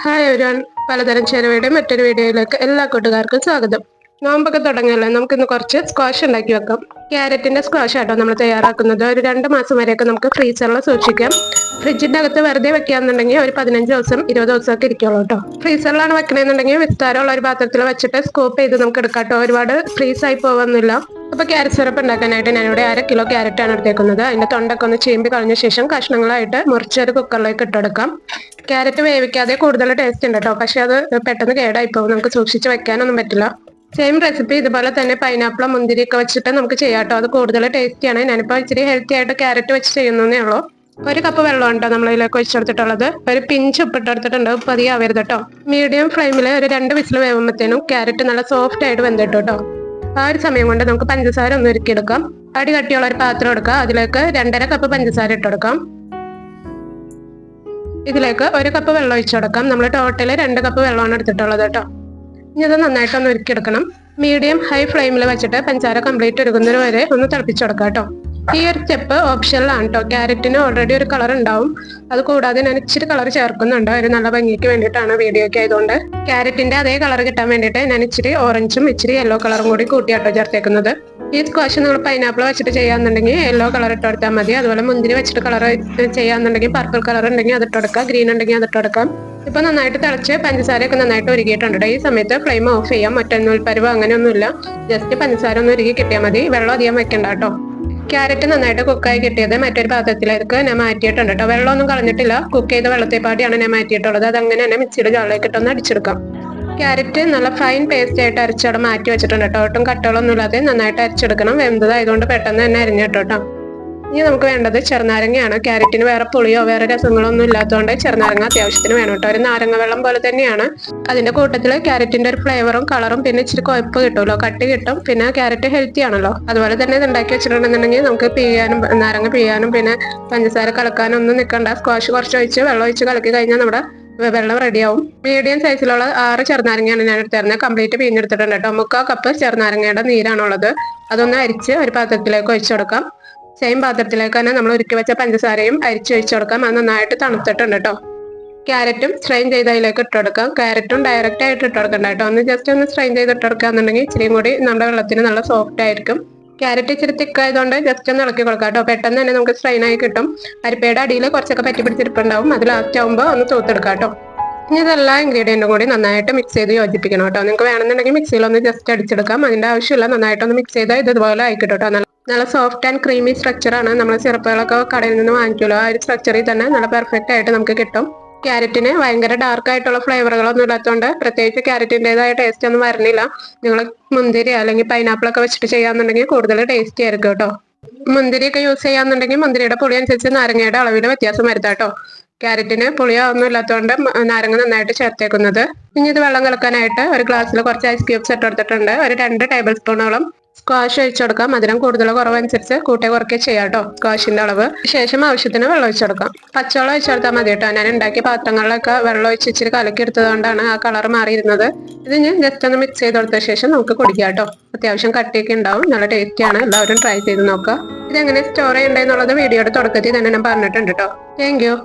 Hi everyone, പലതരം ചേരുവയുടെ മറ്റൊരു വീഡിയോയിലേക്ക് എല്ലാ കൂട്ടുകാർക്കും സ്വാഗതം. നോമ്പൊക്കെ തുടങ്ങിയല്ലേ, നമുക്കിന്ന് കുറച്ച് സ്ക്വാഷ് ഉണ്ടാക്കി വെക്കാം. ക്യാരറ്റിന്റെ സ്ക്വാഷ് ആട്ടോ നമ്മൾ തയ്യാറാക്കുന്നത്. ഒരു 2 മാസം വരെയൊക്കെ നമുക്ക് ഫ്രീസറിൽ സൂക്ഷിക്കാം. ഫ്രിഡ്ജിന്റെ അകത്ത് വെറുതെ വെക്കാന്നുണ്ടെങ്കിൽ ഒരു 15 ദിവസം 20 ദിവസമൊക്കെ ഇരിക്കുള്ളൂ കേട്ടോ. ഫ്രീസറിലാണ് വെക്കണമെന്നുണ്ടെങ്കിൽ വിസ്താരമുള്ള ഒരു പാത്രത്തിൽ വെച്ചിട്ട് സ്കൂപ്പ് ചെയ്ത് നമുക്ക് എടുക്കാം കേട്ടോ. ഒരുപാട് ഫ്രീസ് ആയി പോകുന്നില്ല. അപ്പൊ ക്യാരറ്റ് സിറപ്പ് ഉണ്ടാക്കാനായിട്ട് ഞാനിവിടെ 1/2 കിലോ ക്യാരറ്റ് ആണ് എടുത്തേക്കുന്നത്. അതിന്റെ തൊണ്ടൊക്കെ ഒന്ന് ചീമ്പി കളഞ്ഞ ശേഷം കഷ്ണങ്ങളായിട്ട് മുറിച്ചൊരു കുക്കറിലേക്ക് ഇട്ടെടുക്കാം. ക്യാരറ്റ് വേവിക്കാതെ കൂടുതൽ ടേസ്റ്റ് ഉണ്ട് കേട്ടോ, പക്ഷെ അത് പെട്ടെന്ന് കേടായി പോകും. നമുക്ക് സൂക്ഷിച്ച് വെക്കാനൊന്നും പറ്റില്ല. സെയിം റെസിപ്പി ഇതുപോലെ തന്നെ പൈനാപ്പിളോ മുന്തിരിയൊക്കെ വെച്ചിട്ട് നമുക്ക് ചെയ്യാം കേട്ടോ. അത് കൂടുതൽ ടേസ്റ്റിയാണ്. ഞാനിപ്പോൾ ഇച്ചിരി ഹെൽത്തി ആയിട്ട് ക്യാരറ്റ് വെച്ച് ചെയ്യുന്നതേ ഉള്ളൂ. 1 കപ്പ് വെള്ളം കേട്ടോ നമ്മൾ ഇതിലേക്ക് ഒഴിച്ചെടുത്തിട്ടുള്ളത്. ഒരു പിഞ്ച് ഉപ്പിട്ടെടുത്തിട്ടുണ്ട്. ഉപ്പ് അധികം ആവരുത് കേട്ടോ. മീഡിയം ഫ്ലെയിമിൽ ഒരു 2 വിസിൽ വേവുമ്പോഴത്തേനും ക്യാരറ്റ് നല്ല സോഫ്റ്റ് ആയിട്ട് വെന്തിട്ടു കേട്ടോ. ആ ഒരു സമയം കൊണ്ട് നമുക്ക് പഞ്ചസാര ഒന്ന് ഉരുക്കിയെടുക്കാം. അടി കട്ടിയുള്ള ഒരു പാത്രം എടുക്കുക. അതിലേക്ക് 2.5 കപ്പ് പഞ്ചസാര ഇട്ടെടുക്കാം. ഇതിലേക്ക് 1 കപ്പ് വെള്ളം ഒഴിച്ചു കൊടുക്കാം. നമ്മൾ ടോട്ടല് 2 കപ്പ് വെള്ളമാണ് എടുത്തിട്ടുള്ളത് കേട്ടോ. ഇനി ഇത് നന്നായിട്ടൊന്ന് ഉരുക്കിയെടുക്കണം. മീഡിയം ഹൈ ഫ്ലെയിമിൽ വെച്ചിട്ട് പഞ്ചസാര കംപ്ലീറ്റ് ഉരുകുന്നത് വരെ ഒന്ന് തിളപ്പിച്ചു കൊടുക്കാം കേട്ടോ. ഈ ഒരു സ്റ്റെപ്പ് ഓപ്ഷനിലാണ് കേട്ടോ. ക്യാരറ്റിന് ഓൾറെഡി ഒരു കളർ ഉണ്ടാവും. അത് കൂടാതെ ഞാൻ ഇച്ചിരി കളർ ചേർക്കുന്നുണ്ട്, ഒരു നല്ല ഭംഗിക്ക് വേണ്ടിയിട്ടാണ്. വീഡിയോയ്ക്ക് ആയതുകൊണ്ട് ക്യാരറ്റിന്റെ അതേ കളർ കിട്ടാൻ വേണ്ടിയിട്ട് ഞാൻ ഇച്ചിരി ഓറഞ്ചും ഇച്ചിരി യെല്ലോ കളറും കൂടി കൂട്ടിയാട്ടോ ചേർത്തേക്കുന്നത്. ഈ സ്ക്വാഷ് നിങ്ങൾ പൈനാപ്പിൾ വെച്ചിട്ട് ചെയ്യാന്നുണ്ടെങ്കിൽ യെല്ലോ കളർ ഇട്ട് കൊടുത്താൽ മതി. അതുപോലെ മുന്തിരി വെച്ചിട്ട് കളർ ചെയ്യാന്നുണ്ടെങ്കിൽ പർപ്പിൾ കളർ ഉണ്ടെങ്കിൽ അതിട്ട് കൊടുക്കാം, ഗ്രീൻ ഉണ്ടെങ്കിൽ അതിട്ട് കൊടുക്കാം. ഇപ്പൊ നന്നായിട്ട് തിളച്ച് പഞ്ചസാരയൊക്കെ നന്നായിട്ട് ഉരുകിയിട്ടുണ്ട്. ഈ സമയത്ത് ഫ്ലെയിം ഓഫ് ചെയ്യാം. മറ്റൊന്നും പരുവ് അങ്ങനെയൊന്നുമില്ല. ജസ്റ്റ് പഞ്ചസാര ഒന്ന് ഉരുകി കിട്ടിയാൽ മതി. വെള്ളം അധികം വെക്കണ്ട കേട്ടോ. ക്യാരറ്റ് നന്നായിട്ട് കുക്കായി കിട്ടിയത് മറ്റൊരു പാത്രത്തിലേക്ക് ഞാൻ മാറ്റിയിട്ടുണ്ട് കേട്ടോ. വെള്ളമൊന്നും കളഞ്ഞിട്ടില്ല. കുക്ക് ചെയ്ത വെള്ളത്തെപ്പാടിയാണ് ഞാൻ മാറ്റിയിട്ടുള്ളത്. അത് അങ്ങനെ തന്നെ മിക്സിയുടെ ജാറിലേക്ക് ഇട്ടൊന്ന് അടിച്ചെടുക്കാം. ക്യാരറ്റ് നല്ല ഫൈൻ പേസ്റ്റ് ആയിട്ട് അരച്ചവിടെ മാറ്റി വെച്ചിട്ടുണ്ട് കേട്ടോ. ഒട്ടും കട്ടകളൊന്നും ഇല്ലാതെ നന്നായിട്ട് അരച്ചെടുക്കണം. വെന്തതായതുകൊണ്ട് പെട്ടെന്ന് തന്നെ അരിഞ്ഞിട്ടോ കേട്ടോ. ഇനി നമുക്ക് വേണ്ടത് ചെറുനാരങ്ങയാണ്. ക്യാരറ്റിന് വേറെ പുളിയോ വേറെ രസങ്ങളോ ഒന്നും ഇല്ലാത്തതുകൊണ്ട് ചെറുനാരങ്ങ അത്യാവശ്യത്തിന് വേണം കേട്ടോ. ഒരു നാരങ്ങ വെള്ളം പോലെ തന്നെയാണ്. അതിന്റെ കൂട്ടത്തിൽ ക്യാരറ്റിന്റെ ഒരു ഫ്ലേവറും കളറും പിന്നെ ഇച്ചിരി കൊഴുപ്പ് കിട്ടുമല്ലോ, കട്ടി കിട്ടും. പിന്നെ ക്യാരറ്റ് ഹെൽത്തി ആണല്ലോ. അതുപോലെ തന്നെ ഇത് ഉണ്ടാക്കി വെച്ചിട്ടുണ്ടെന്നുണ്ടെങ്കിൽ നമുക്ക് പിഴിയാനും നാരങ്ങ പിഴിയാനും പിന്നെ പഞ്ചസാര കലക്കാനും ഒന്നും നിൽക്കണ്ട. സ്ക്വാഷ് കുറച്ച് ഒഴിച്ച് വെള്ളം ഒഴിച്ച് കലക്കി കഴിഞ്ഞാൽ നമ്മുടെ വെള്ളം റെഡിയാവും. മീഡിയം സൈസിലുള്ള 6 ചെറുനാരങ്ങയാണ് ഞാൻ എടുത്തിരുന്നത്. കംപ്ലീറ്റ് പിഴിഞ്ഞെടുത്തിട്ടുണ്ട് കേട്ടോ. 3/4 കപ്പ് ചെറുനാരങ്ങയുടെ നീരാണുള്ളത്. അതൊന്ന് അരിച്ച് ഒരു പാത്രത്തിലേക്ക് ഒഴിച്ചു കൊടുക്കാം. സെയിം പാത്രത്തിലേക്ക് തന്നെ നമ്മൾ ഉരുക്കി വെച്ച പഞ്ചസാരയും അരിച്ച് ഒഴിച്ചു കൊടുക്കാം. അത് നന്നായിട്ട് തണുത്തിട്ടുണ്ട് കേട്ടോ. ക്യാരറ്റും സ്ട്രെയിൻ ചെയ്ത് അതിലേക്ക് ഇട്ടുകൊടുക്കാം. ക്യാരറ്റും ഡയറക്റ്റ് ആയിട്ട് ഇട്ടുകൊടുക്കണ്ട കേട്ടോ. ഒന്ന് ജസ്റ്റ് ഒന്ന് സ്ട്രെയിൻ ചെയ്ത് ഇട്ടുകൊടുക്കുകയാണെന്നുണ്ടെങ്കിൽ ഇച്ചിരിയും കൂടി നമ്മുടെ വെള്ളത്തിന് നല്ല സോഫ്റ്റ് ആയിരിക്കും. ക്യാരറ്റ് ഇച്ചിരി തിക്കായതുകൊണ്ട് ജസ്റ്റ് ഒന്ന് ഇളക്കി കൊടുക്കാം കേട്ടോ. പെട്ടെന്ന് തന്നെ നമുക്ക് സ്ട്രെയിൻ ആയി കിട്ടും. അരിപ്പയുടെ അടിയിൽ കുറച്ചൊക്കെ പറ്റി പിടിച്ചിരിപ്പുണ്ടാവും. അത് ലാസ്റ്റ് ആകുമ്പോൾ ഒന്ന് തൂത്തെടുക്കാം കേട്ടോ. ഇനി ഇതെല്ലാ ഇൻഗ്രീഡിയൻറ്റും കൂടി നന്നായിട്ട് മിക്സ് ചെയ്ത് യോജിപ്പിക്കണം കേട്ടോ. നിങ്ങൾക്ക് വേണമെന്നുണ്ടെങ്കിൽ മിക്സിയിലൊന്ന് ജസ്റ്റ് അടിച്ചെടുക്കാം. അതിൻ്റെ ആവശ്യമില്ല. നന്നായിട്ടൊന്ന് മിക്സ് ചെയ്താൽ ഇതുപോലെ ആയിക്കിട്ടോ കേട്ടോ. നല്ല സോഫ്റ്റ് ആൻഡ് ക്രീമി സ്ട്രക്ചറാണ്. നമ്മൾ സിറപ്പുകളൊക്കെ കടയിൽ നിന്ന് വാങ്ങിക്കുമല്ലോ, ആ ഒരു സ്ട്രക്ചറിൽ തന്നെ നല്ല പെർഫെക്റ്റ് ആയിട്ട് നമുക്ക് കിട്ടും. ക്യാരറ്റിന് ഭയങ്കര ഡാർക്ക് ആയിട്ടുള്ള ഫ്ലേവറുകളൊന്നും ഇല്ലാത്തതുകൊണ്ട് പ്രത്യേകിച്ച് ക്യാരറ്റിൻ്റെതായ ടേസ്റ്റ് ഒന്നും വരണില്ല. നിങ്ങൾ മുന്തിരി അല്ലെങ്കിൽ പൈനാപ്പിളൊക്കെ വെച്ചിട്ട് ചെയ്യാന്നുണ്ടെങ്കിൽ കൂടുതൽ ടേസ്റ്റി ആയിരിക്കും കേട്ടോ. മുന്തിരിയൊക്കെ യൂസ് ചെയ്യാന്നുണ്ടെങ്കിൽ മുന്തിരിയുടെ പുളി അനുസരിച്ച് നാരങ്ങയുടെ അളവിൽ വ്യത്യാസം വരുത്താം കേട്ടോ. ക്യാരറ്റിന് പുളിയോ ഒന്നും ഇല്ലാത്തതുകൊണ്ട് നാരങ്ങ നന്നായിട്ട് ചേർത്തേക്കുന്നത്. ഇനി ഇത് വെള്ളം കലക്കാനായിട്ട് ഒരു ഗ്ലാസ്സിൽ കുറച്ച് ഐസ് ക്യൂബ്സ് ഇട്ടെടുത്തിട്ടുണ്ട്. ഒരു 2 ടേബിൾ സ്പൂണോളം സ്ക്വാഷ് ഒഴിച്ചു കൊടുക്കാം. മധുരം കൂടുതലോ കുറവനുസരിച്ച് കൂട്ടേ കുറയ്ക്കേ ചെയ്യാം കേട്ടോ സ്ക്വാഷിന്റെ അളവ്. ശേഷം ആവശ്യത്തിന് വെള്ളം ഒഴിച്ചു കൊടുക്കാം. പച്ചവെള്ളം ഒഴിച്ചു കൊടുത്താൽ മതി കേട്ടോ. ഞാൻ ഉണ്ടാക്കിയ പാത്രങ്ങളിലൊക്കെ വെള്ളം ഒഴിച്ച് ഇച്ചിരി കലക്കി എടുത്തതുകൊണ്ടാണ് ആ കളർ മാറിയിരുന്നത്. ഇത് ഞാൻ ജസ്റ്റ് ഒന്ന് മിക്സ് ചെയ്ത് കൊടുത്ത ശേഷം നമുക്ക് കുടിക്കാം കേട്ടോ. അത്യാവശ്യം കട്ടിയൊക്കെ ഉണ്ടാവും. നല്ല ടേസ്റ്റിയാണ്. എല്ലാവരും ട്രൈ ചെയ്ത് നോക്കുക. ഇതെങ്ങനെ സ്റ്റോർ ചെയ്യണ്ടെന്നുള്ളത് വീഡിയോയുടെ തുടക്കത്തിൽ തന്നെ ഞാൻ പറഞ്ഞിട്ടുണ്ട് കേട്ടോ. Thank you.